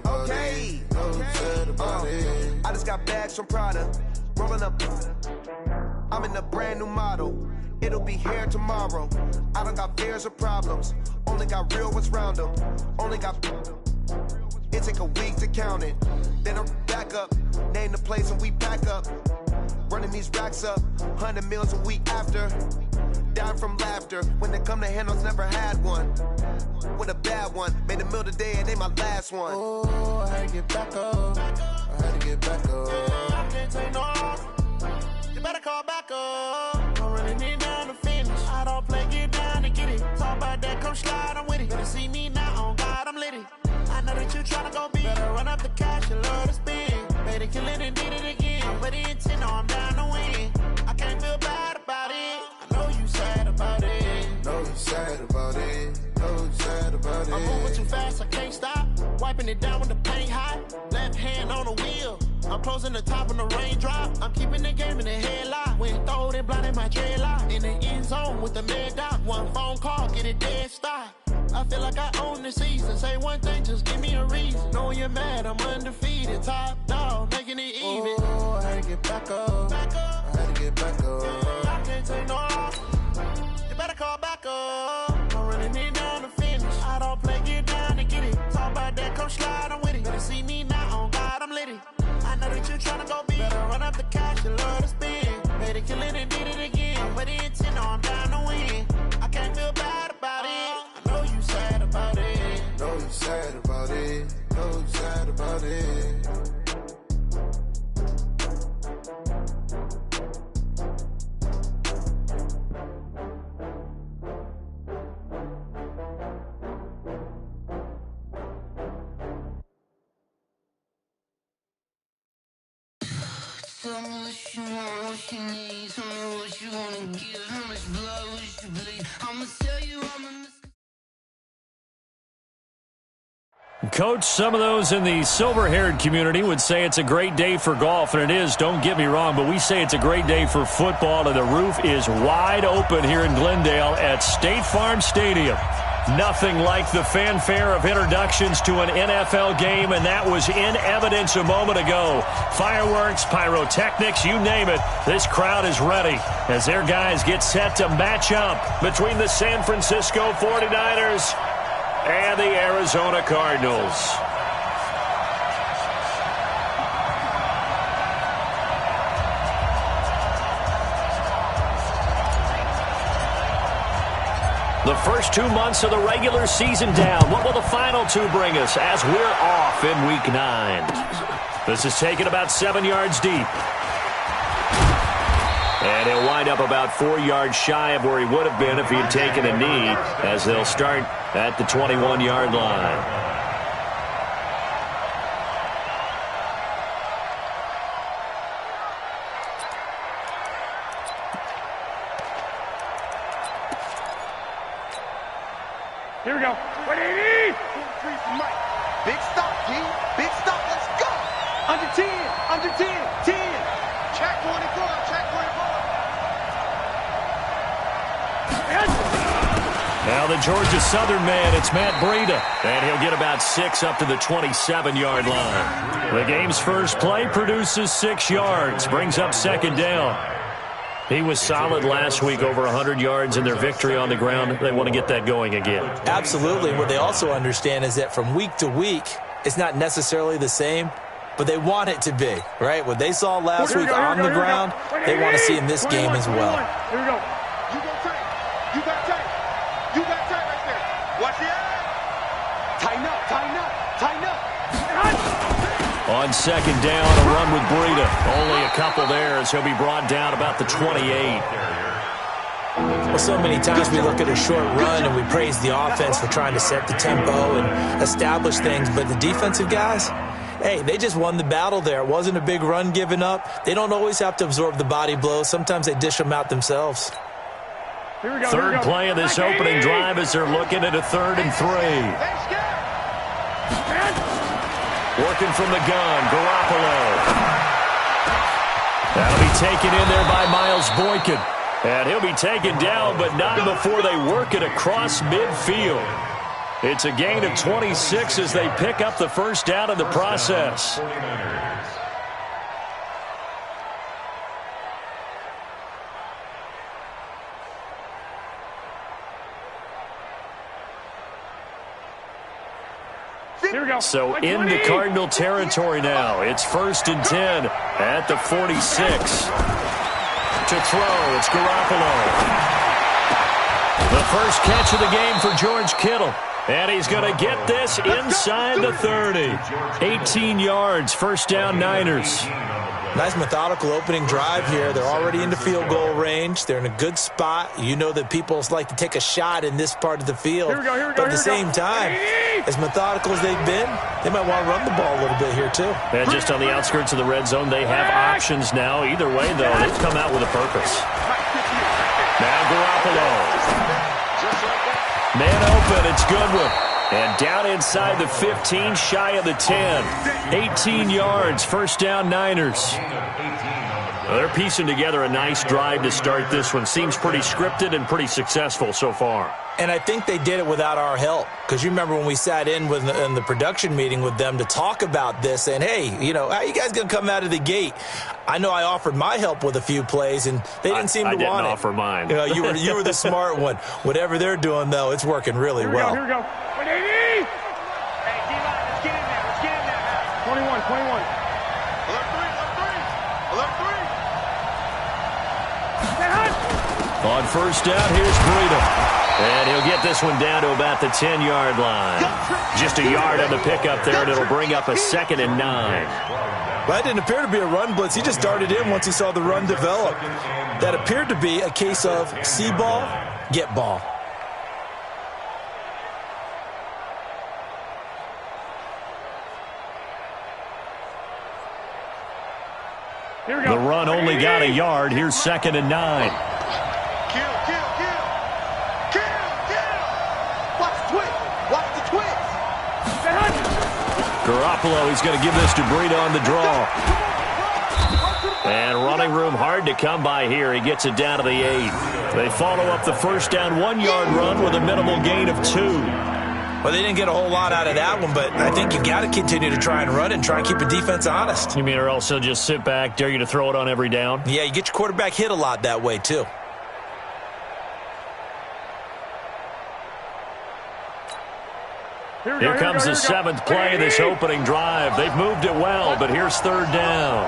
Okay. I just got bags from Prada. Rolling up. I'm in a brand new model. It'll be here tomorrow. I don't got fears or problems. Only got real ones round them. Only got. It take a week to count it. Then I'm back up. Name the place and we pack up. Running these racks up. 100 meals a week after. Down from laughter. When they come to handles, never had one. With a bad one. Made a meal today and they my last one. Oh, I had to get back up. I had to get back up. I can't take no off. You better call back up. Don't really need down to finish. I don't play, get down to get it. Talk about that, come slide, I'm with it. Better see me now, on God, I'm litty. I know that you tryna go big. Better run up the cash, you love to spend. Better kill it and did it again. I'm ready and 10, no, I'm down to win. I can't feel bad about it. I know you sad about it. Know you sad about it. Know you sad about it. I'm moving too fast, I can't stop. Wiping it down with the paint hot. Left hand on the wheel. I'm closing the top when the raindrop. I'm keeping the game in the headlock. When throwed and blinded my dreadlock. In the end zone with the mad dot. One phone call, get it dead stop. I feel like I own the season. Say one thing, just give me a reason. Knowing you're mad, I'm undefeated. Top dog, making it even. Oh, I had to get back up. I had to get back up. I can't take no off. You better call back up. Don't really need down to finish. I don't play, get down to get it. Talk about that, come slide, I'm with it. Better see me now, on God, I'm litty. I know that you tryna go big. Better run up the cash, you love to spend. Better kill it and did it again. I'm ready and 10, no, I'm down to win. I can't feel bad about it. I know you sad about it. Know you sad about it. Know you sad about it. Tell me what you want, what you need. Tell me what you wanna give. How much blood would you bleed? I'ma tell you I'm a Coach, some of those in the silver-haired community would say it's a great day for golf, and it is, don't get me wrong, but we say it's a great day for football, and the roof is wide open here in Glendale at State Farm Stadium. Nothing like the fanfare of introductions to an NFL game, and that was in evidence a moment ago. Fireworks, pyrotechnics, you name it. This crowd is ready as their guys get set to match up between the San Francisco 49ers and the Arizona Cardinals. The first 2 months of the regular season down. What will the final two bring us as we're off in Week 9? This is taken about 7 yards deep. And he'll wind up about 4 yards shy of where he would have been if he had taken a knee, as they'll start at the 21-yard line. Here we go. What do you need? Big stop, G. Big stop. Let's go. Under 10. Under 10. 10. Check 24. Check 24. Now the Georgia Southern man, it's Matt Breida. And he'll get about 6 up to the 27-yard line. The game's first play produces 6 yards, brings up second down. He was solid last week, over 100 yards in their victory on the ground. They want to get that going again. Absolutely. What they also understand is that from week to week, it's not necessarily the same, but they want it to be, right? What they saw last week on the ground, they want to see in this game as well. Here we go. You go tight. You got tight. You got tight right there. Watch it. Tighten up. Tighten up. Tighten up. On second down, a run with Breida. Only a couple there as he'll be brought down about the 28. Well, so many times we look at a short run and we praise the offense for trying to set the tempo and establish things, but the defensive guys, hey, they just won the battle there. It wasn't a big run given up. They don't always have to absorb the body blows. Sometimes they dish them out themselves. Here we go. Third play of this opening drive as they're looking at a 3rd and 3. Working from the gun, Garoppolo. That'll be taken in there by Miles Boykin. And he'll be taken down, but not before they work it across midfield. It's a gain of 26 as they pick up the first down in the process. Here we go. So Like into 20. Cardinal territory now. It's 1st and 10 at the 46. To throw, it's Garoppolo. The first catch of the game for George Kittle. And he's going to get this inside the 30. 18 yards, first down Niners. Nice methodical opening drive here. They're already into field goal range. They're in a good spot. You know that people like to take a shot in this part of the field. Here we go, here we go, but at the same time, as methodical as they've been, they might want to run the ball a little bit here too. And just on the outskirts of the red zone, they have options now. Either way, though, they've come out with a purpose. Now Garoppolo. Man open, it's Goodwin. And down inside the 15, shy of the 10. 18 yards, first down Niners. Well, they're piecing together a nice drive to start this one. Seems pretty scripted and pretty successful so far. And I think they did it without our help. Because you remember when we sat in the production meeting with them to talk about this, and hey, you know, how are you guys going to come out of the gate? I know I offered my help with a few plays, and they didn't seem to want it. I didn't offer mine. You know, you were the smart one. Whatever they're doing, though, it's working really well. Here we go. 180. Hey, D-line, let's get in there. Let's get in there. 21. On first down, here's Breida. And he'll get this one down to about the 10-yard line. Just a yard on the pickup there, and it'll bring up a 2nd and 9. That didn't appear to be a run blitz. He just darted in once he saw the run develop. That appeared to be a case of see ball, get ball. Here we go. The run only got a yard. Here's 2nd and 9. Garoppolo, he's going to give this to Breida on the draw. And running room hard to come by here. He gets it down to the 8. They follow up the first down 1-yard run with a minimal gain of 2. Well, they didn't get a whole lot out of that one, but I think you got to continue to try and run and try and keep the defense honest. You mean or else he'll just sit back, dare you to throw it on every down? Yeah, you get your quarterback hit a lot that way, too. Here comes the 7th play of this opening drive. They've moved it well, but here's 3rd down.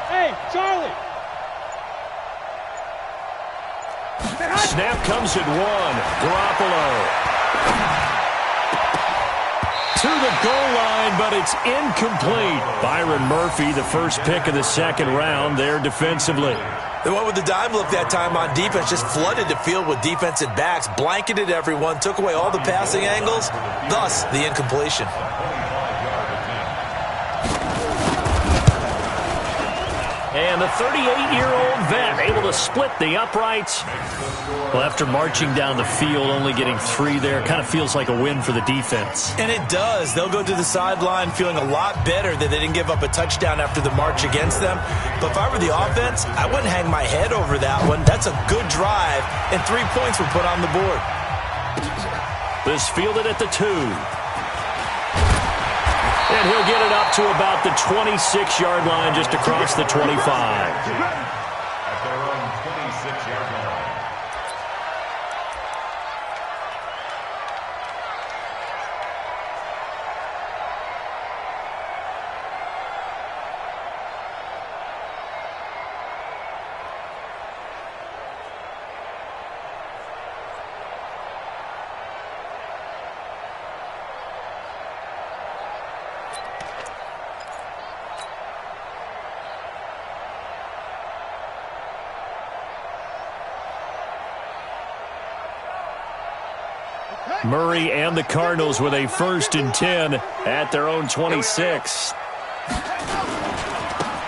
Hey, Charlie. Snap comes at 1. Garoppolo. To the goal line, but it's incomplete. Byron Murphy, the first pick of the 2nd round there defensively. They went with the dime look that time on defense, just flooded the field with defensive backs, blanketed everyone, took away all the passing angles, thus the incompletion. And the 38-year-old vet able to split the uprights. Well, after marching down the field, only getting 3 there, kind of feels like a win for the defense. And it does. They'll go to the sideline feeling a lot better that they didn't give up a touchdown after the march against them. But if I were the offense, I wouldn't hang my head over that one. That's a good drive, and 3 points were put on the board. This fielded at the 2. And he'll get it up to about the 26-yard line, just across the 25. At their own 26-yard line. Murray and the Cardinals with a 1st and 10 at their own 26.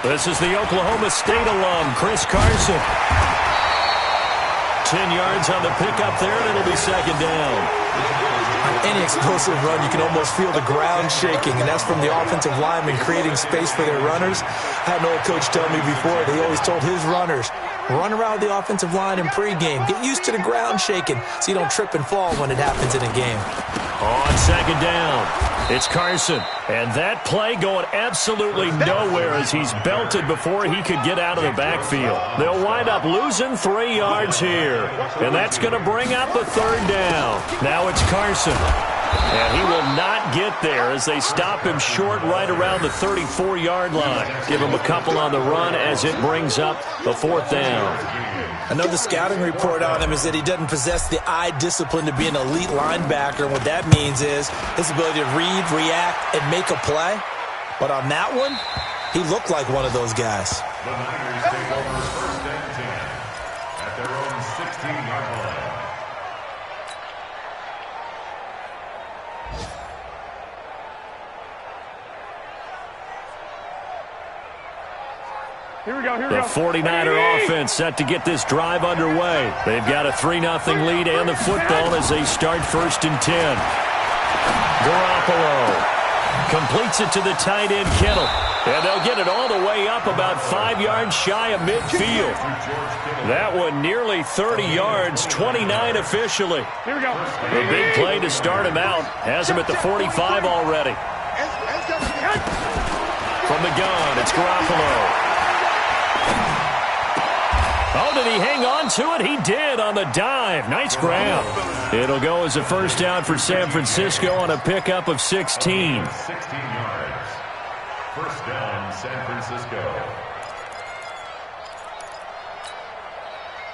This is the Oklahoma State alum, Chris Carson. 10 yards on the pickup there, and it'll be 2nd down. I any explosive run, you can almost feel the ground shaking, and that's from the offensive linemen creating space for their runners. I had an old coach tell me before, he always told his runners, run around the offensive line in pregame. Get used to the ground shaking so you don't trip and fall when it happens in a game. On second down, it's Carson. And that play going absolutely nowhere as he's belted before he could get out of the backfield. They'll wind up losing 3 yards here. And that's going to bring up the third down. Now it's Carson. And he will not get there as they stop him short right around the 34-yard line. Give him a couple on the run as it brings up the fourth down. I know the scouting report on him is that he doesn't possess the eye discipline to be an elite linebacker. And what that means is his ability to read, react, and make a play. But on that one, he looked like one of those guys. The Niners take over first and 10 at their own 16-yard line. Here we go, here we The go. 49er offense set to get this drive underway. They've got a 3-0 lead and the football as they start first and 10. Garoppolo completes it to the tight end, Kittle. And they'll get it all the way up about 5 yards shy of midfield. That one nearly 30 yards, 29 officially. Here we go. The big play to start him out has him at the 45 already. From the gun, it's Garoppolo. Oh, did he hang on to it? He did on the dive. Nice grab. It'll go as a first down for San Francisco on a pickup of 16. 16 yards. First down, San Francisco.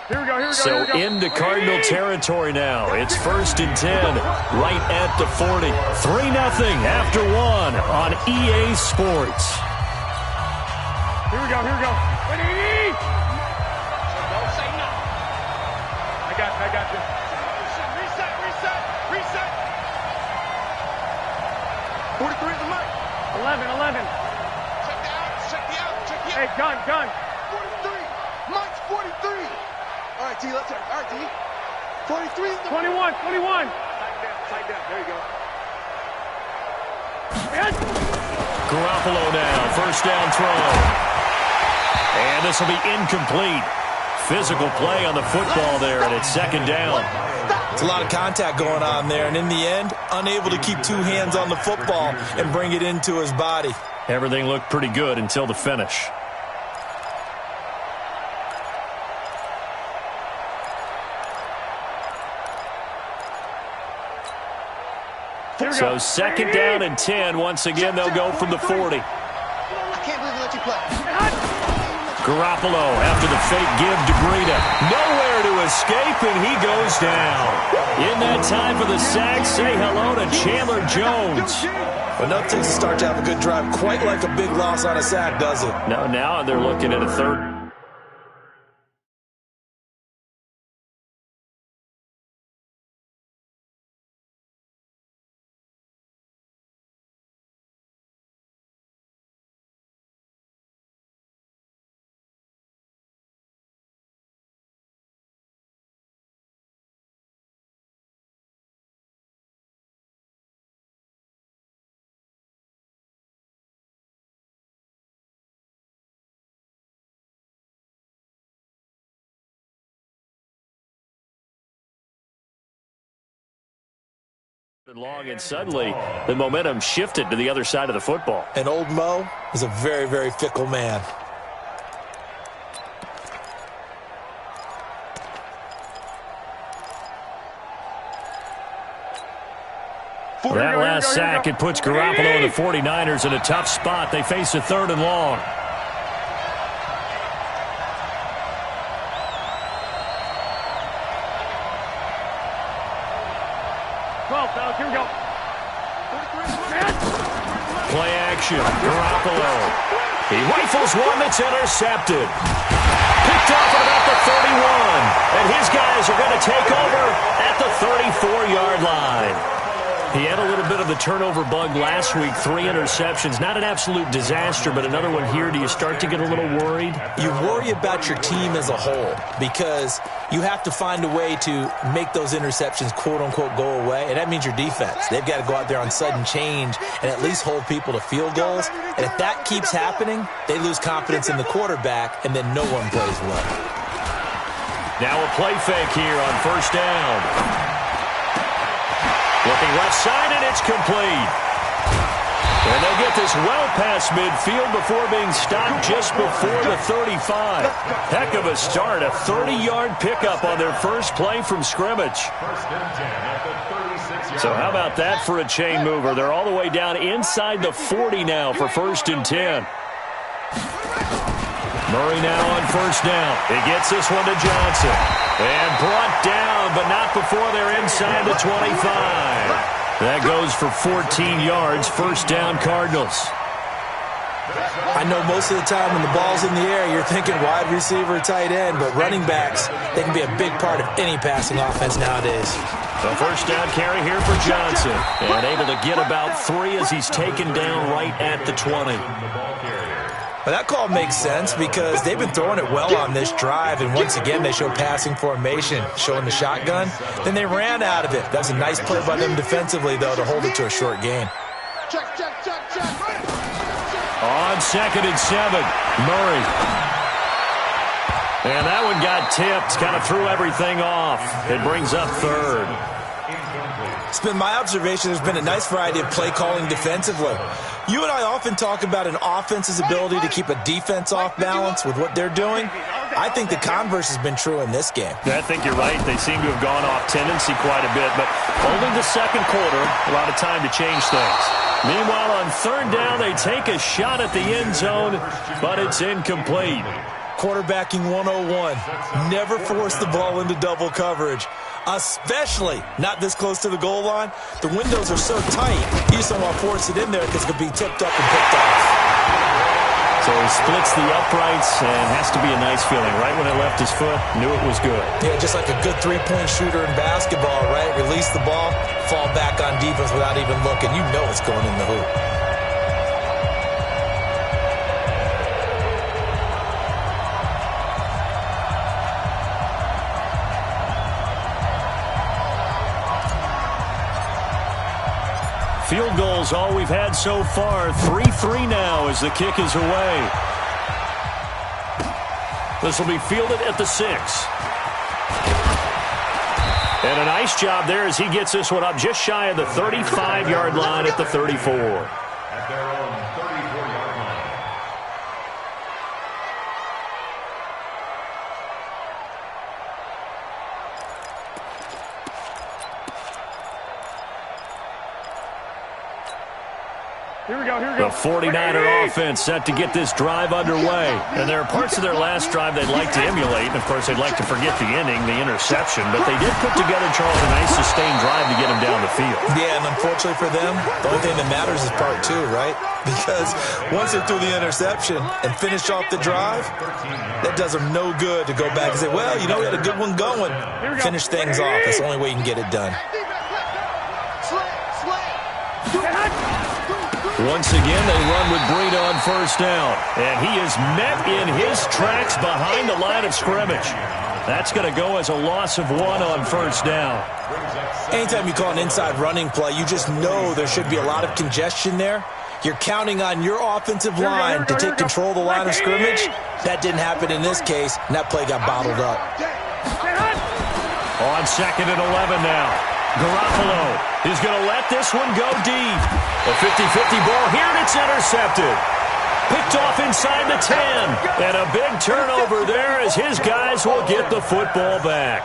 Here we go, here we go, So here we go. into Cardinal territory now. It's first and 10, right at the 40. 3-0 after one on EA Sports. Here we go, here we go. I got you. Reset. 43 is the mic. 11. Check the out. Hey, gun. 43. Mike's 43. All right, T, let's check. All right, T. 43 is the 21. Tight down. There you go. Garoppolo now, first down throw. And this will be incomplete. Physical play on the football there, and it's second down. It's a lot of contact going on there, and in the end, unable to keep 2 hands on the football and bring it into his body. Everything looked pretty good until the finish. So second down and 10. Once again, they'll go from the 40. I can't believe they let you play. Garoppolo after the fake give to Breida. Nowhere to escape, and he goes down. In that time for the sack, say hello to Chandler Jones. Enough takes to start to have a good drive, quite like a big loss on a sack, does it? No, now they're looking at a third. Long, and suddenly the momentum shifted to the other side of the football. And old Mo is a very, very fickle man. That last sack, it puts Garoppolo and the 49ers in a tough spot. They face a third and long. Here we go. Play action. Garoppolo. He rifles one that's intercepted. Picked off at about the 31. And his guys are going to take over at the 34-yard line. He had a little bit of the turnover bug last week, 3 interceptions. Not an absolute disaster, but another one here. Do you start to get a little worried? You worry about your team as a whole because you have to find a way to make those interceptions, quote-unquote, go away, and that means your defense. They've got to go out there on sudden change and at least hold people to field goals. And if that keeps happening, they lose confidence in the quarterback, and then no one plays well. Now a play fake here on first down. Looking left side, and it's complete. And they'll get this well past midfield before being stopped just before the 35. Heck of a start, a 30-yard pickup on their first play from scrimmage. So how about that for a chain mover? They're all the way down inside the 40 now for 1st and 10. Murray now on first down. He gets this one to Johnson. And brought down, but not before they're inside the 25. That goes for 14 yards. First down, Cardinals. I know most of the time when the ball's in the air, you're thinking wide receiver, tight end, but running backs, they can be a big part of any passing offense nowadays. The first down carry here for Johnson. And able to get about 3 as he's taken down right at the 20. Well, that call makes sense because they've been throwing it well on this drive, and once again they show passing formation, showing the shotgun. Then they ran out of it. That was a nice play by them defensively, though, to hold it to a short gain. On 2nd and 7, Murray. And that one got tipped, kind of threw everything off. It brings up 3rd. It's been my observation there's been a nice variety of play calling defensively. You and I often talk about an offense's ability to keep a defense off balance with what they're doing. I think the converse has been true in this game. I think you're right. They seem to have gone off tendency quite a bit, but only the second quarter, a lot of time to change things. Meanwhile, on 3rd down, they take a shot at the end zone, but it's incomplete. Quarterbacking 101. Never force the ball into double coverage, especially not this close to the goal line. The windows are so tight, you just don't want to force it in there because it could be tipped up and picked off. So he splits the uprights and has to be a nice feeling. Right when it left his foot, knew it was good. Yeah, just like a good three-point shooter in basketball, right? Release the ball, fall back on defense without even looking. You know it's going in the hoop. Field goals, all we've had so far. 3-3 now as the kick is away. This will be fielded at the 6. And a nice job there as he gets this one up just shy of the 35-yard line at the 34. At their own 34-yard line. The 49er offense set to get this drive underway. And there are parts of their last drive they'd like to emulate. And, of course, they'd like to forget the inning, the interception. But they did put together, Charles, a nice sustained drive to get him down the field. Yeah, and unfortunately for them, the only thing that matters is part 2, right? Because once they threw the interception and finished off the drive, that does them no good to go back and say, well, you know, we had a good one going. Finish things off. That's the only way you can get it done. Once again, they run with Breida on first down. And he is met in his tracks behind the line of scrimmage. That's going to go as a loss of 1 on first down. Anytime you call an inside running play, you just know there should be a lot of congestion there. You're counting on your offensive line to take control of the line of scrimmage. That didn't happen in this case, and that play got bottled up. On 2nd and 11 now. Garoppolo is going to let this one go deep. A 50-50 ball here, and it's intercepted. Picked off inside the 10. And a big turnover there as his guys will get the football back.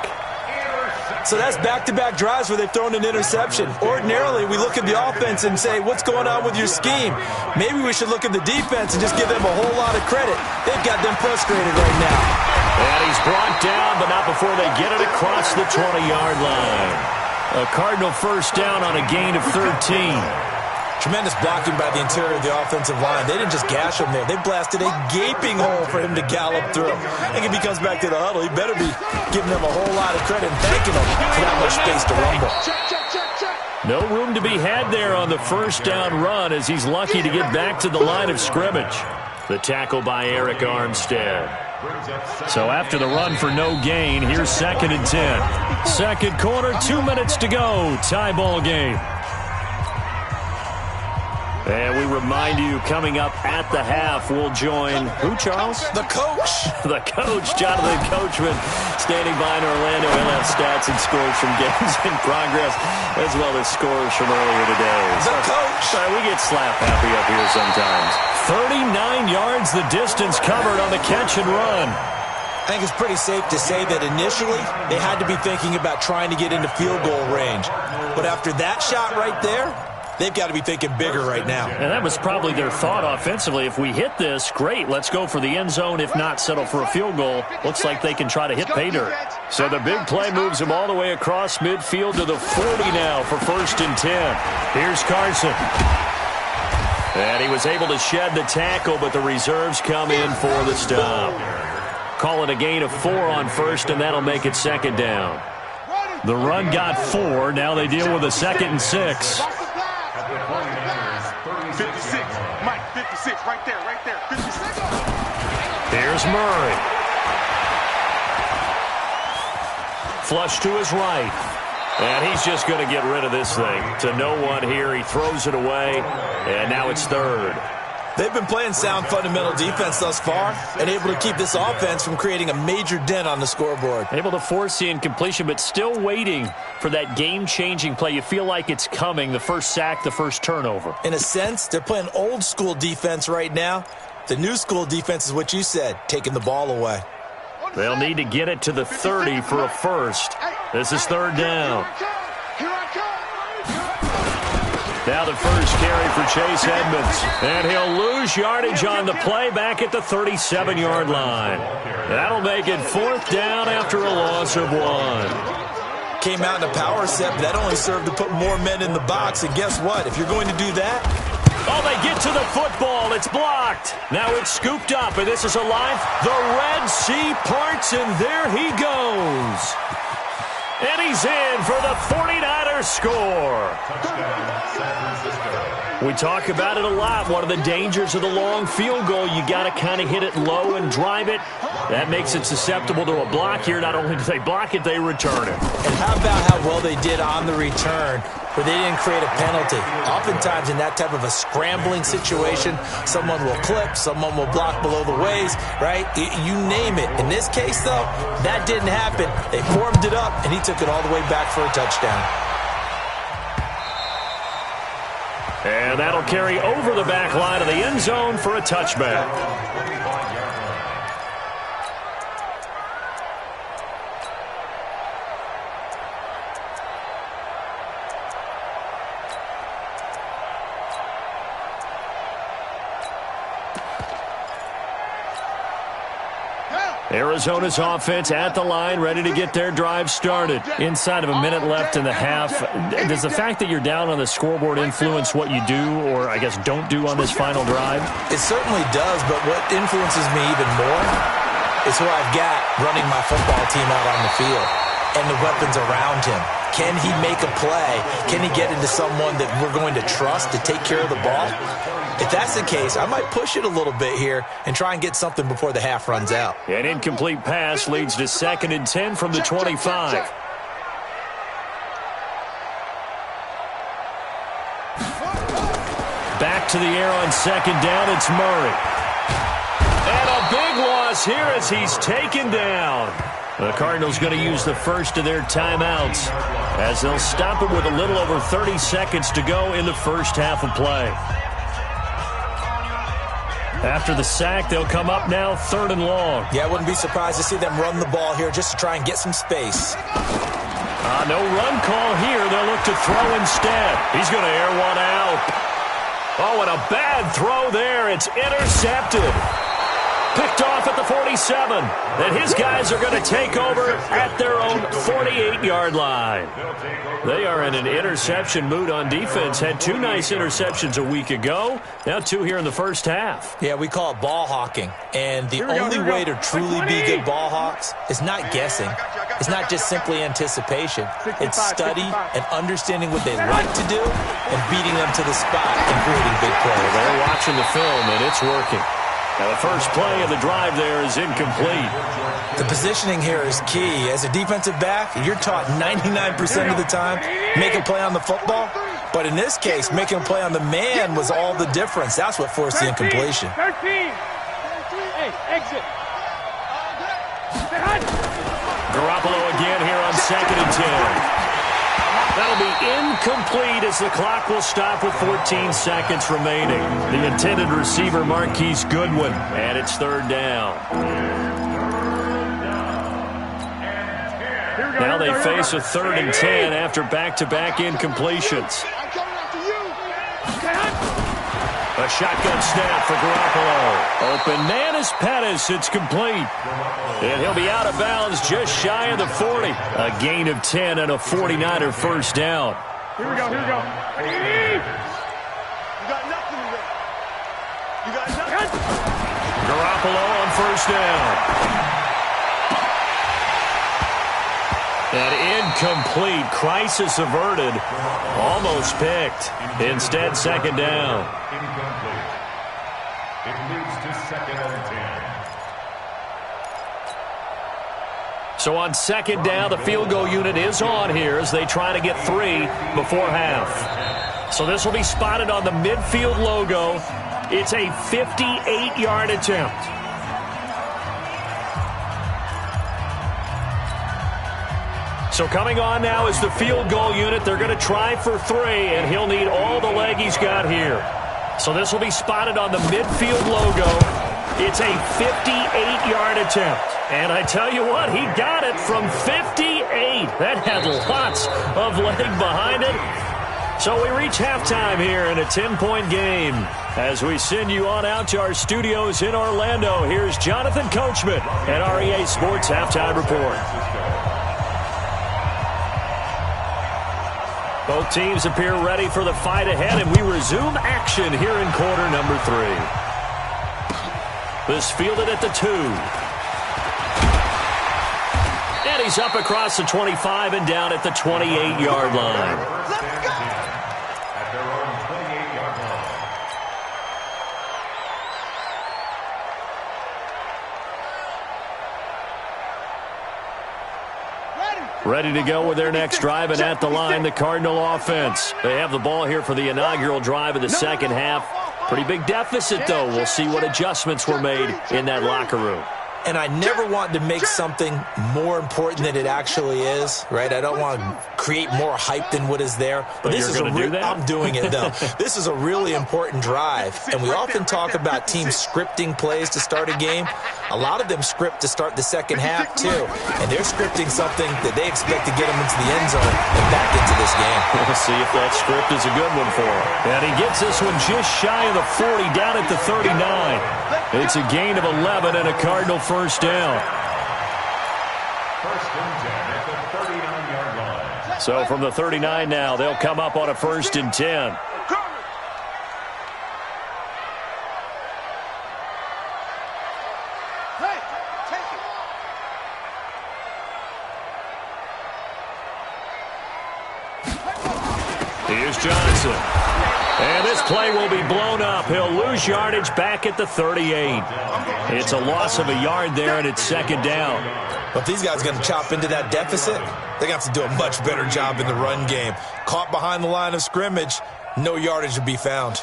So that's back-to-back drives where they've thrown an interception. Ordinarily, we look at the offense and say, what's going on with your scheme? Maybe we should look at the defense and just give them a whole lot of credit. They've got them frustrated right now. And he's brought down, but not before they get it across the 20-yard line. A Cardinal first down on a gain of 13. Tremendous blocking by the interior of the offensive line. They didn't just gash him there. They blasted a gaping hole for him to gallop through. I think if he comes back to the huddle, he better be giving them a whole lot of credit and thanking them for that much space to rumble. No room to be had there on the first down run as he's lucky to get back to the line of scrimmage. The tackle by Arik Armstead. So after the run for no gain, here's 2nd and 10. Second quarter, 2 minutes to go. Tie ball game. And we remind you, coming up at the half, we'll join who, Charles? The coach. The coach, Jonathan Coachman, standing by in Orlando. He'll have stats and scores from games in progress, as well as scores from earlier today. The coach. We get slap happy up here sometimes. 39 yards the distance covered on the catch and run. I think it's pretty safe to say that initially they had to be thinking about trying to get into field goal range. But after that shot right there, they've got to be thinking bigger right now. And that was probably their thought offensively. If we hit this, great. Let's go for the end zone. If not, settle for a field goal. Looks like they can try to hit pay dirt. So the big play moves them all the way across midfield to the 40 now for 1st and 10. Here's Carson. And he was able to shed the tackle, but the reserves come in for the stop. Call it a gain of 4 on 1st, and that'll make it 2nd down. The run got 4. Now they deal with a 2nd and 6. 56. Mike, 56. Right there. 56. Here's Murray. Flush to his right. And he's just going to get rid of this thing. To no one here. He throws it away. And now it's 3rd. They've been playing sound fundamental defense thus far and able to keep this offense from creating a major dent on the scoreboard. Able to force the incompletion, but still waiting for that game-changing play. You feel like it's coming, the first sack, the first turnover. In a sense, they're playing old-school defense right now. The new school defense is what you said, taking the ball away. They'll need to get it to the 30 for a first. This is 3rd down. Now the first carry for Chase Edmonds. And he'll lose yardage on the play back at the 37-yard line. That'll make it 4th down after a loss of 1. Came out in a power set, but that only served to put more men in the box. And guess what? If you're going to do that... Oh, they get to the football. It's blocked. Now it's scooped up, and this is alive. The Red Sea parts, and there he goes. And he's in for the 49ers score. We talk about it a lot. One of the dangers of the long field goal, you got to kind of hit it low and drive it. That makes it susceptible to a block here. Not only do they block it, they return it. And how about how well they did on the return, where they didn't create a penalty. Oftentimes in that type of a scrambling situation, someone will clip, someone will block below the waist, right? You name it. In this case, though, that didn't happen. They formed it up, and he took it all the way back for a touchdown. And that'll carry over the back line of the end zone for a touchback. Arizona's offense at the line, ready to get their drive started. Inside of a minute left in the half. Does the fact that you're down on the scoreboard influence what you do, or I guess don't do on this final drive? It certainly does, but what influences me even more is who I've got running my football team out on the field and the weapons around him. Can he make a play? Can he get into someone that we're going to trust to take care of the ball? If that's the case, I might push it a little bit here and try and get something before the half runs out. An incomplete pass leads to 2nd and 10 from the 25. Back to the air on 2nd down, it's Murray. And a big loss here as he's taken down. The Cardinals going to use the first of their timeouts as they'll stop it with a little over 30 seconds to go in the first half of play. After the sack, they'll come up now 3rd and long. Yeah, I wouldn't be surprised to see them run the ball here just to try and get some space. No run call here. They'll look to throw instead. He's going to air one out. Oh, and a bad throw there. It's intercepted. Picked off at the 47. And his guys are going to take over at their own 48-yard line. They are in an interception mood on defense. Had 2 nice interceptions a week ago. Now 2 here in the first half. Yeah, we call it ball hawking. And the only way to truly be good ball hawks is not guessing. It's not just simply anticipation. It's study and understanding what they like to do and beating them to the spot and creating big plays. They're watching the film, and it's working. Now the first play of the drive there is incomplete. The positioning here is key. As a defensive back, you're taught 99% of the time, make a play on the football. But in this case, making a play on the man was all the difference. That's what forced the incompletion. 13. Hey, exit. Garoppolo again here on 2nd and 10. That'll be incomplete as the clock will stop with 14 seconds remaining. The intended receiver, Marquise Goodwin, and it's 3rd down. Now they face a 3rd and 10 after back-to-back incompletions. A shotgun snap for Garoppolo. Open man is Pettis. It's complete. And he'll be out of bounds just shy of the 40. A gain of 10 and a 49er first down. Here we go, here we go. You got nothing today. You got nothing. Garoppolo on first down. And incomplete. Crisis averted. Almost picked. Instead, 2nd down. Incomplete. It leads to 2nd and 10. So on 2nd down, the field goal unit is on here as they try to get 3 before half. So this will be spotted on the midfield logo. It's a 58-yard attempt. So coming on now is the field goal unit. They're going to try for 3, and he'll need all the leg he's got here. So this will be spotted on the midfield logo. It's a 58-yard attempt. And I tell you what, he got it from 58. That had lots of leg behind it. So we reach halftime here in a 10-point game. As we send you on out to our studios in Orlando, here's Jonathan Coachman at REA Sports Halftime Report. Both teams appear ready for the fight ahead, and we resume action here in quarter number 3. This fielded at the 2. And he's up across the 25 and down at the 28-yard line. At their own 28-yard line. Ready to go with their next drive, and at the line, the Cardinal offense. They have the ball here for the inaugural drive of the second half. Pretty big deficit, though. We'll see what adjustments were made in that locker room. And I never want to make something more important than it actually is, right? I don't want to create more hype than what is there. But this is I'm doing it, though. This is a really important drive. And we often talk about teams scripting plays to start a game. A lot of them script to start the second half, too. And they're scripting something that they expect to get them into the end zone and back into this game. We'll see if that script is a good one for him. And he gets this one just shy of the 40, down at the 39. It's a gain of 11 and a Cardinal first down. First and 10 at the 39-yard line. So from the 39 now, they'll come up on a 1st and 10. Here's Johnson. And this play will be blown up. He'll lose yardage back at the 38. It's a loss of a yard there, and it's 2nd down. But if these guys are going to chop into that deficit, they're going to have to do a much better job in the run game. Caught behind the line of scrimmage, no yardage to be found.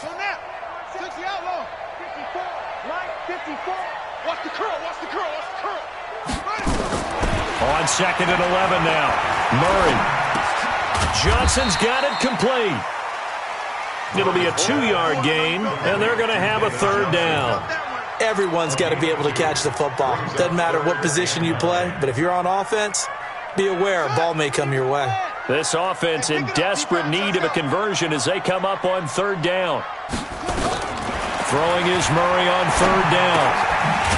On 2nd and 11 now. Murray. Johnson's got it complete. It'll be a 2-yard gain, and they're going to have a 3rd down. Everyone's got to be able to catch the football. Doesn't matter what position you play, but if you're on offense, be aware a ball may come your way. This offense in desperate need of a conversion as they come up on 3rd down. Throwing is Murray on 3rd down.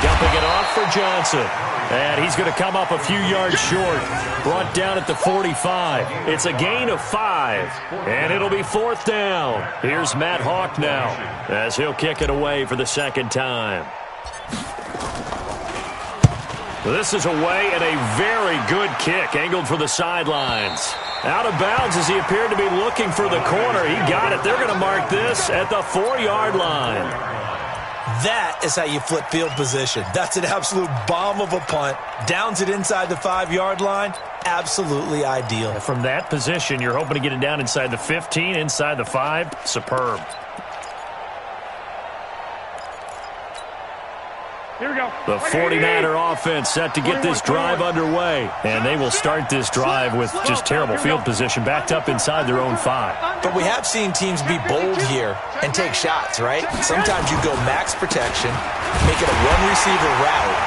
Dumping it off for Johnson. And he's going to come up a few yards short. Brought down at the 45. It's a gain of 5. And it'll be 4th down. Here's Matt Hawk now as he'll kick it away for the 2nd time. This is away and a very good kick angled for the sidelines. Out of bounds as he appeared to be looking for the corner. He got it. They're going to mark this at the 4-yard line. That is how you flip field position. That's an absolute bomb of a punt. Downs it inside the 5-yard line. Absolutely ideal. From that position, you're hoping to get it down inside the 15, inside the 5. Superb. Here we go. The 49er offense set to get this drive underway. And they will start this drive with just terrible field position, backed up inside their own 5. But we have seen teams be bold here and take shots, right? Sometimes you go max protection, make it a one-receiver route,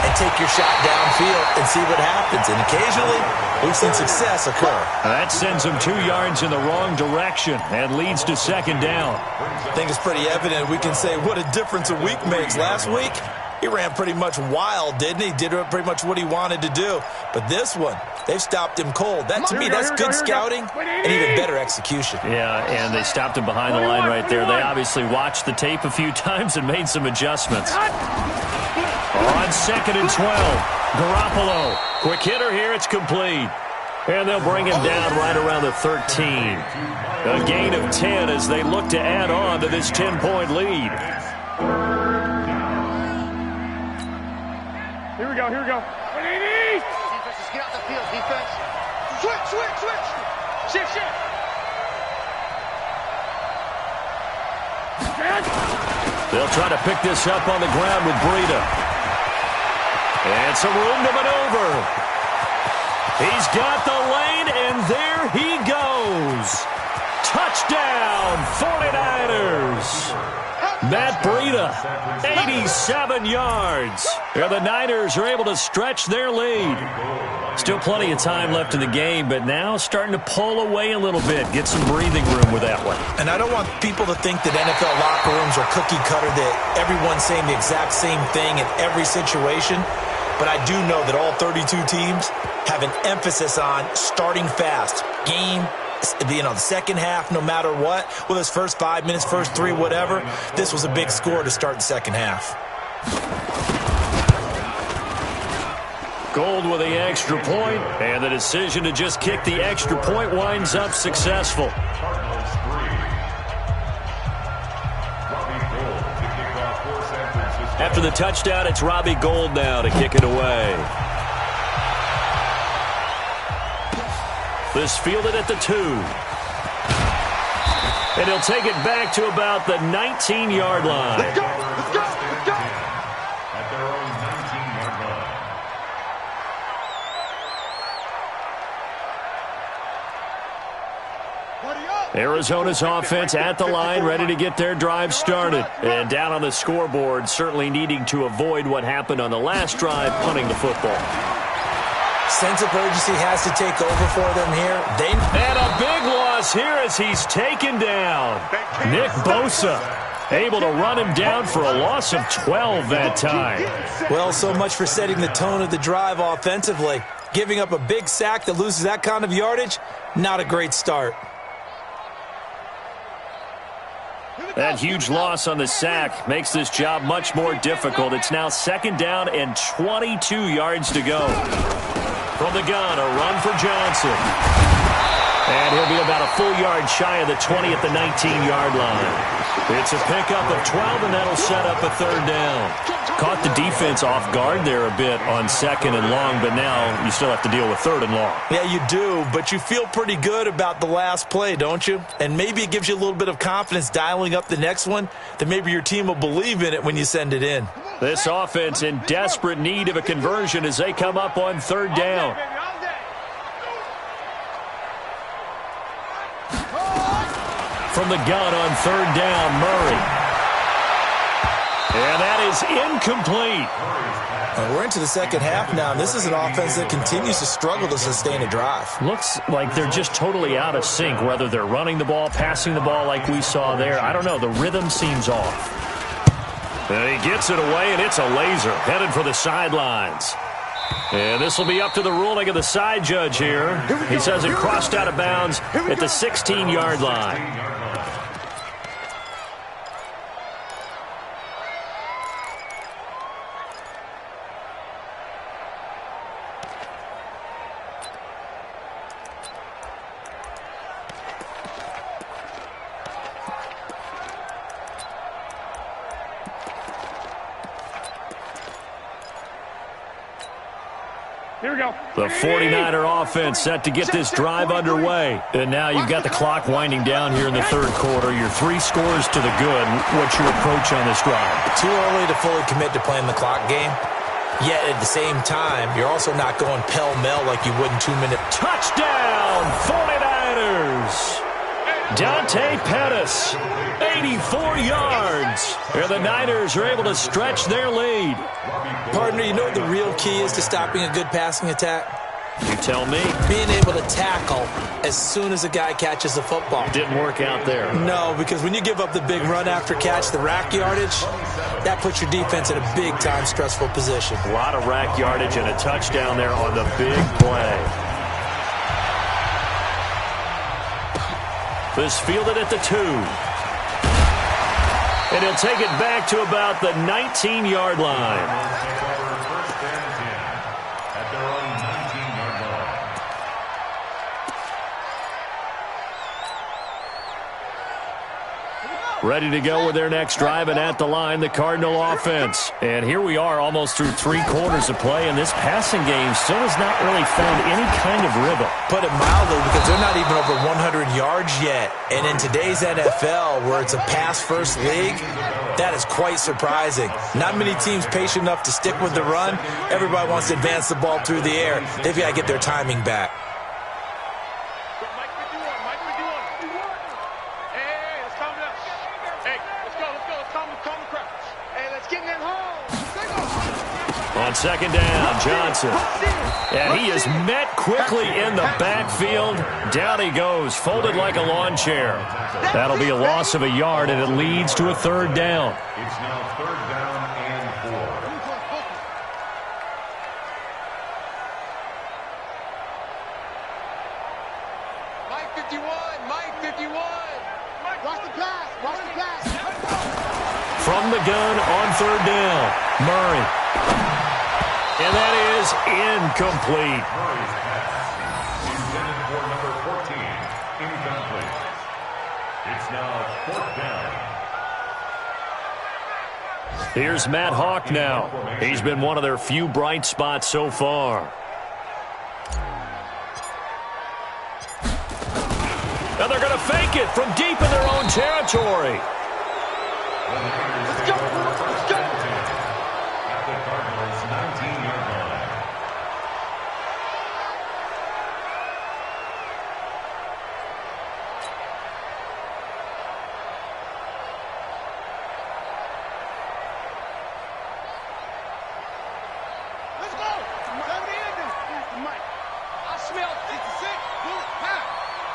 and take your shot downfield and see what happens. And occasionally, we've seen success occur. That sends them 2 yards in the wrong direction and leads to 2nd down. I think it's pretty evident. We can say what a difference a week makes. Last week, he ran pretty much wild, didn't he? Did pretty much what he wanted to do. But this one, they've stopped him cold. That, to me, that's good scouting and even better execution. Yeah, and they stopped him behind the line right there. They obviously watched the tape a few times and made some adjustments. On 2nd and 12, Garoppolo. Quick hitter here, it's complete. And they'll bring him down right around the 13. A gain of 10 as they look to add on to this 10-point lead. Here we go, here we go. Defense, just get out the field, defense. Switch. Shift. They'll try to pick this up on the ground with Breida. And some room to maneuver. He's got the lane, and there he goes. Touchdown, 49ers. Matt Breida, 87 yards. And the Niners are able to stretch their lead. Still plenty of time left in the game, but now starting to pull away a little bit. Get some breathing room with that one. And I don't want people to think that NFL locker rooms are cookie cutter, that everyone's saying the exact same thing in every situation. But I do know that all 32 teams have an emphasis on starting fast. Game, the second half, no matter what, whether it's first 5 minutes, first 3, whatever, this was a big score to start the second half. Gold with the extra point, and the decision to just kick the extra point winds up successful. After the touchdown, it's Robbie Gould now to kick it away. This fielded at the 2. And he'll take it back to about the 19-yard line. Let's go. At their own 19-yard line. Arizona's offense at the line, ready to get their drive started. And down on the scoreboard, certainly needing to avoid what happened on the last drive, punting the football. Sense of urgency has to take over for them here. And a big loss here as he's taken down. Nick Bosa able to run him down for a loss of 12 that time. Well, so much for setting the tone of the drive offensively. Giving up a big sack that loses that kind of yardage, not a great start. That huge loss on the sack makes this job much more difficult. It's now 2nd down and 22 yards to go. From the gun, a run for Johnson. And he'll be about a full yard shy of the 20 at the 19-yard line. It's a pickup of 12, and that'll set up a 3rd down. Caught the defense off guard there a bit on 2nd and long, but now you still have to deal with 3rd and long. Yeah, you do, but you feel pretty good about the last play, don't you? And maybe it gives you a little bit of confidence dialing up the next one, that maybe your team will believe in it when you send it in. This offense in desperate need of a conversion as they come up on 3rd down. From the gun on 3rd down, Murray. And that is incomplete. We're into the second half now, and this is an offense that continues to struggle to sustain a drive. Looks like they're just totally out of sync, whether they're running the ball, passing the ball like we saw there. I don't know. The rhythm seems off. And he gets it away, and it's a laser headed for the sidelines. And this will be up to the ruling of the side judge here. He says it crossed out of bounds at the 16-yard line. Here we go. The 49er offense set to get this drive underway. And now you've got the clock winding down here in the third quarter. Your 3 scores to the good. What's your approach on this drive? Too early to fully commit to playing the clock game. Yet at the same time, you're also not going pell-mell like you would in 2 minutes. Touchdown, 49ers! Dante Pettis, 84 yards. And the Niners are able to stretch their lead. Partner, you know what the real key is to stopping a good passing attack? You tell me. Being able to tackle as soon as a guy catches the football. Didn't work out there. No, because when you give up the big run after catch, the rack yardage, that puts your defense in a big-time stressful position. A lot of rack yardage and a touchdown there on the big play. This fielded at the 2. And he'll take it back to about the 19-yard line. First and 10 at their own 19-yard line. Ready to go with their next drive, and at the line, the Cardinal offense. And here we are almost through 3 quarters of play, and this passing game still has not really found any kind of rhythm. Put it mildly, because they're not even over 100 yards yet. And in today's NFL, where it's a pass-first league, that is quite surprising. Not many teams patient enough to stick with the run. Everybody wants to advance the ball through the air. They've got to get their timing back. On second down, Johnson. And he is met quickly in the backfield. Down he goes, folded like a lawn chair. That'll be a loss of a yard, and it leads to a third down. It's now 3rd down and 4. Mike 51, Mike 51. Mike, watch the pass, watch the pass. From the gun on third down, Murray. And that is incomplete. Murray's pass intended for number 14, incomplete. It's now 4th down. Here's Matt Hawk now. He's been one of their few bright spots so far. And they're going to fake it from deep in their own territory. Let's go. Let's go. At the Cardinals' 19-yard line. Let's go. Let me in there. Mike. I smell 56.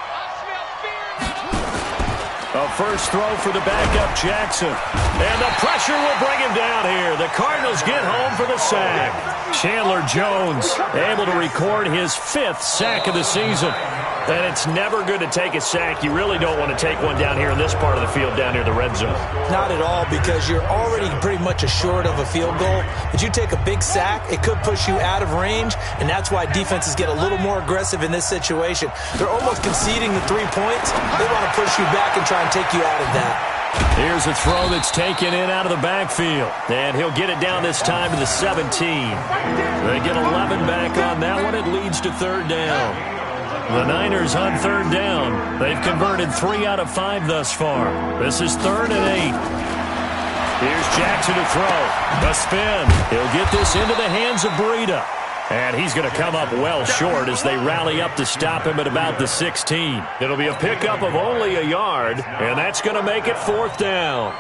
I smell fear in that. A first throw for the backup, Jackson. And the pressure will bring him down here. The Cardinals get home for the sack. Chandler Jones able to record his 5th sack of the season. And it's never good to take a sack. You really don't want to take one down here in this part of the field, down near the red zone. Not at all, because you're already pretty much assured of a field goal. But you take a big sack, it could push you out of range, and that's why defenses get a little more aggressive in this situation. They're almost conceding the 3 points. They want to push you back and try and take you out of that. Here's a throw that's taken in out of the backfield. And he'll get it down this time to the 17. They get 11 back on that one. It leads to third down. The Niners on third down. They've converted 3 out of 5 thus far. This is 3rd and 8. Here's Jackson to throw. A spin. He'll get this into the hands of Breida. And he's going to come up well short as they rally up to stop him at about the 16. It'll be a pickup of only a yard, and that's going to make it 4th down.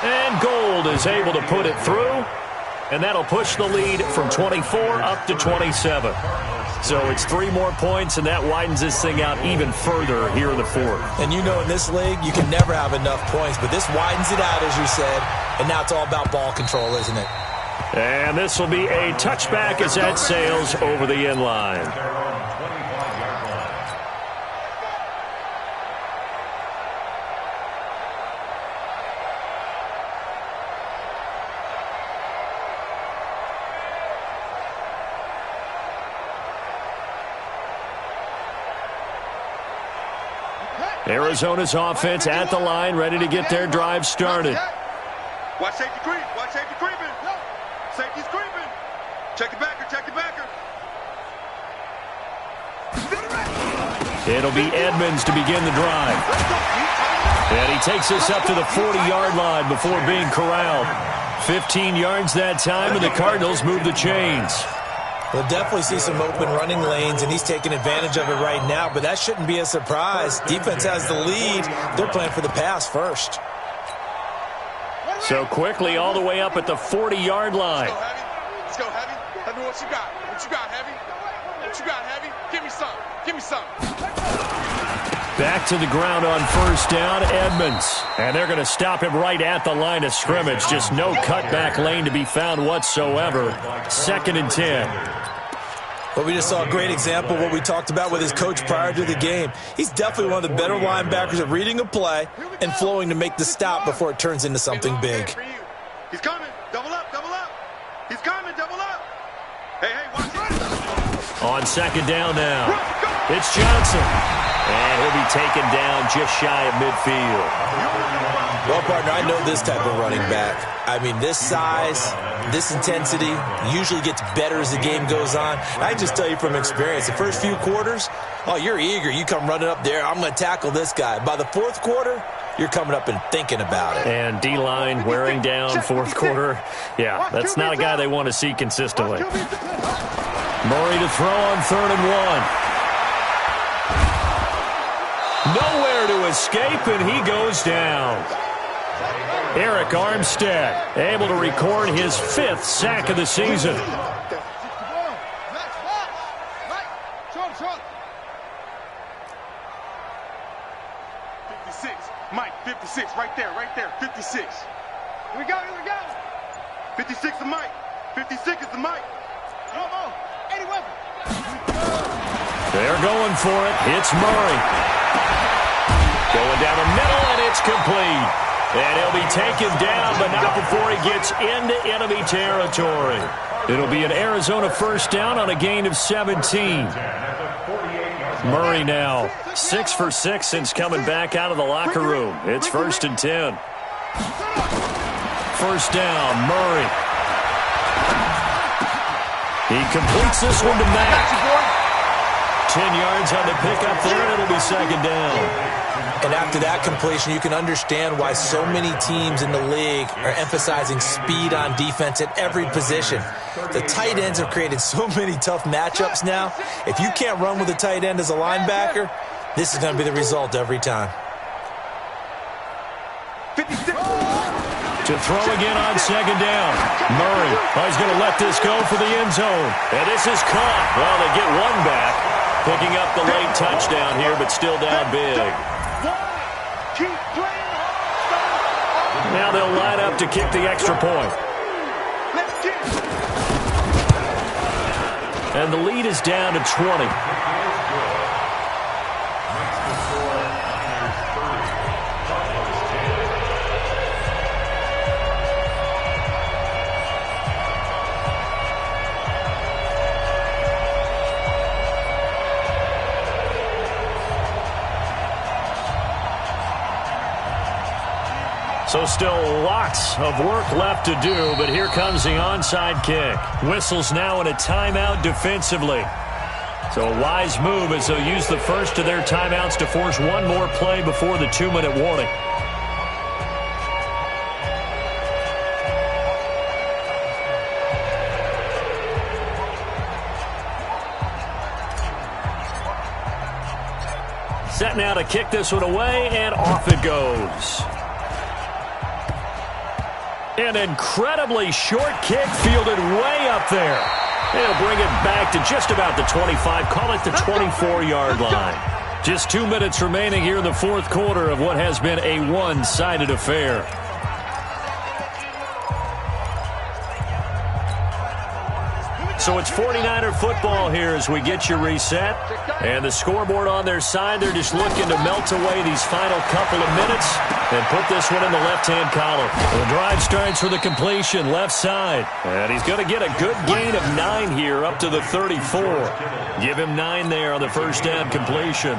And Gold is able to put it through, and that'll push the lead from 24 up to 27. So it's 3 more points, and that widens this thing out even further here in the fourth. And you know in this league, you can never have enough points, but this widens it out, as you said, and now it's all about ball control, isn't it? And this will be a touchback as that sails over the end line. Arizona's offense at the line, ready to get their drive started. Watch safety creep. Watch safety creeping. Safety's creeping. Check the backer. Check the backer. It'll be Edmonds to begin the drive. And he takes us up to the 40-yard line before being corralled. 15 yards that time, and the Cardinals move the chains. We'll definitely see some open running lanes, and he's taking advantage of it right now, but that shouldn't be a surprise. Defense has the lead. They're playing for the pass first. So quickly all the way up at the 40-yard line. Let's go, Heavy. Heavy, what you got? What you got, Heavy? What you got, Heavy? Give me some. Give me some. Back to the ground on first down, Edmonds. And they're going to stop him right at the line of scrimmage. Just no cutback lane to be found whatsoever. 2nd and 10. Well, we just saw a great example of what we talked about with his coach prior to the game. He's definitely one of the better linebackers at reading a play and flowing to make the stop before it turns into something big. He's coming. Double up, double up. He's coming, double up. Hey, watch it. On 2nd down now, it's Johnson. And he'll be taken down just shy of midfield. Well, partner, I know this type of running back. I mean, this size, this intensity usually gets better as the game goes on. I just tell you from experience, the first few quarters, oh, you're eager. You come running up there, I'm going to tackle this guy. By the 4th quarter, you're coming up and thinking about it. And D-line wearing down 4th quarter. Yeah, that's not a guy they want to see consistently. Murray to throw on 3rd and 1. Nowhere to escape, and he goes down. Eric Armstead able to record his 5th sack of the season. 56. Mike, 56. Right there. 56. Here we go. 56 is Mike. 56 is the Mike. Come on. 81. They're going for it. It's Murray. Going down the middle, and it's complete. And he'll be taken down, but not before he gets into enemy territory. It'll be an Arizona first down on a gain of 17. Murray now 6 for 6 since coming back out of the locker room. It's 1st and 10. First down, Murray. He completes this one to Mack. 10 yards on the pickup there, and it'll be 2nd down. And after that completion, you can understand why so many teams in the league are emphasizing speed on defense at every position. The tight ends have created so many tough matchups now. If you can't run with a tight end as a linebacker, this is going to be the result every time. To throw again on 2nd down. Murray, he's going to let this go for the end zone. And this is caught. Well, they get one back. Picking up the late touchdown here, but still down big. Now they'll line up to kick the extra point. And the lead is down to 20. So still lots of work left to do, but here comes the onside kick. Whistles now in a timeout defensively. So a wise move as they'll use the first of their timeouts to force one more play before the 2-minute warning. Set now to kick this one away, and off it goes. An incredibly short kick fielded way up there. They'll bring it back to just about the 25, call it the 24-yard line. Just 2 minutes remaining here in the fourth quarter of what has been a one-sided affair. So it's 49er football here as we get you reset. And the scoreboard on their side, they're just looking to melt away these final couple of minutes and put this one in the left-hand column. The drive starts for the completion, left side. And he's going to get a good gain of 9 here up to the 34. Give him 9 there on the first down completion.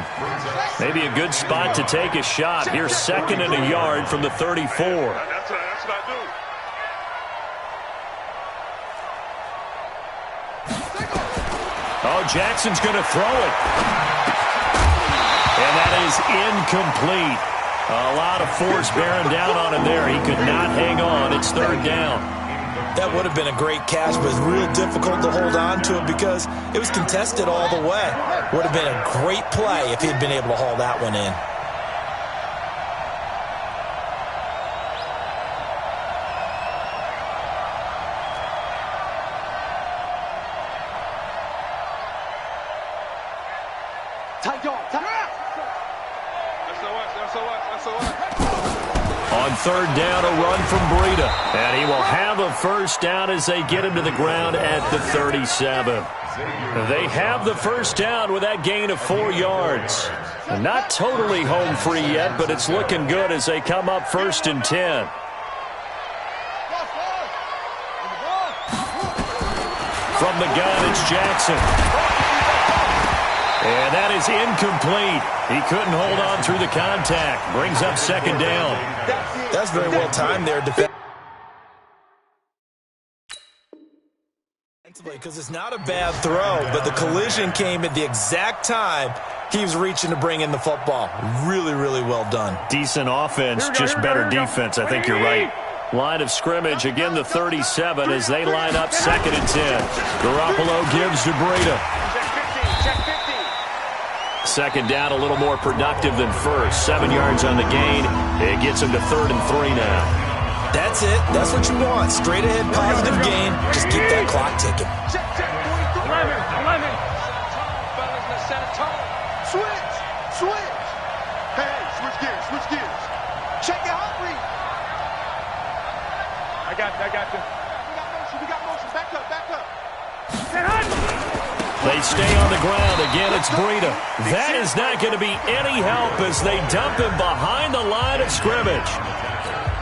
Maybe a good spot to take a shot. Here's 2nd and a yard from the 34. That's what I do. Oh, Jackson's going to throw it. And that is incomplete. A lot of force bearing down on him there. He could not hang on. It's 3rd down. That would have been a great catch, but it's real difficult to hold on to it because it was contested all the way. Would have been a great play if he had been able to haul that one in. On 3rd down, a run from Breida. And he will have a first down as they get him to the ground at the 37. They have the first down with that gain of 4 yards. Not totally home free yet, but it's looking good as they come up 1st and 10. From the gun, it's Jackson. And that is incomplete. He couldn't hold on through the contact. Brings up 2nd down. That's very well timed there defensively because it's not a bad throw, but the collision came at the exact time he was reaching to bring in the football. Really, really well done. Decent offense, just better defense. I think you're right. Line of scrimmage, again the 37 as they line up 2nd and 10. Garoppolo gives to Breida. 2nd down, a little more productive than first. 7 yards on the gain. It gets him to 3rd and 3 now. That's it. That's what you want. Straight ahead, positive gain. Just keep that clock ticking. 11. Switch. Hey, switch gears. Check it out, Reed. I got you. We got motion. Back up. They stay on the ground. Again, it's Breida. That is not going to be any help as they dump him behind the line of scrimmage.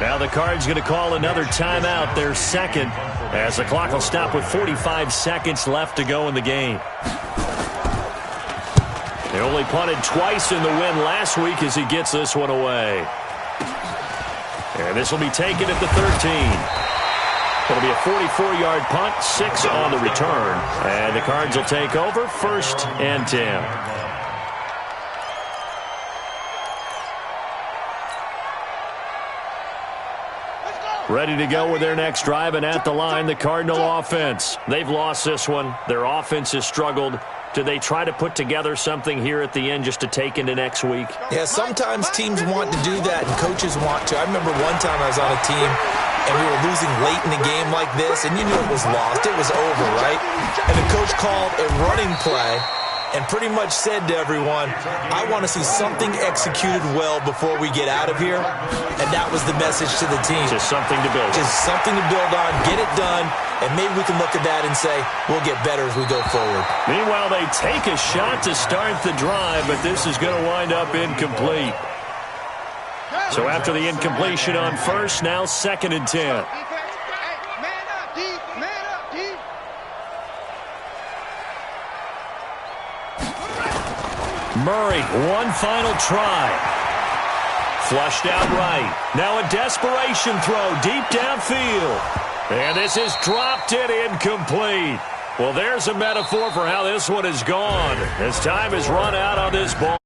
Now the Cards going to call another timeout, their 2nd, as the clock will stop with 45 seconds left to go in the game. They only punted twice in the win last week as he gets this one away. And this will be taken at the 13. It'll be a 44-yard punt, 6 on the return. And the Cards will take over 1st and 10. Ready to go with their next drive, and at the line, the Cardinal offense. They've lost this one. Their offense has struggled. Do they try to put together something here at the end just to take into next week? Yeah, sometimes teams want to do that, and coaches want to. I remember one time I was on a team, and we were losing late in a game like this, and you knew it was lost. It was over, right? And the coach called a running play and pretty much said to everyone, I want to see something executed well before we get out of here. And that was the message to the team. Just something to build on. Just something to build on, get it done, and maybe we can look at that and say, we'll get better as we go forward. Meanwhile, they take a shot to start the drive, but this is going to wind up incomplete. So after the incompletion on 1st, now 2nd and 10. Murray, one final try. Flushed out right. Now a desperation throw deep downfield. And this is dropped in incomplete. Well, there's a metaphor for how this one is gone as time has run out on this ball.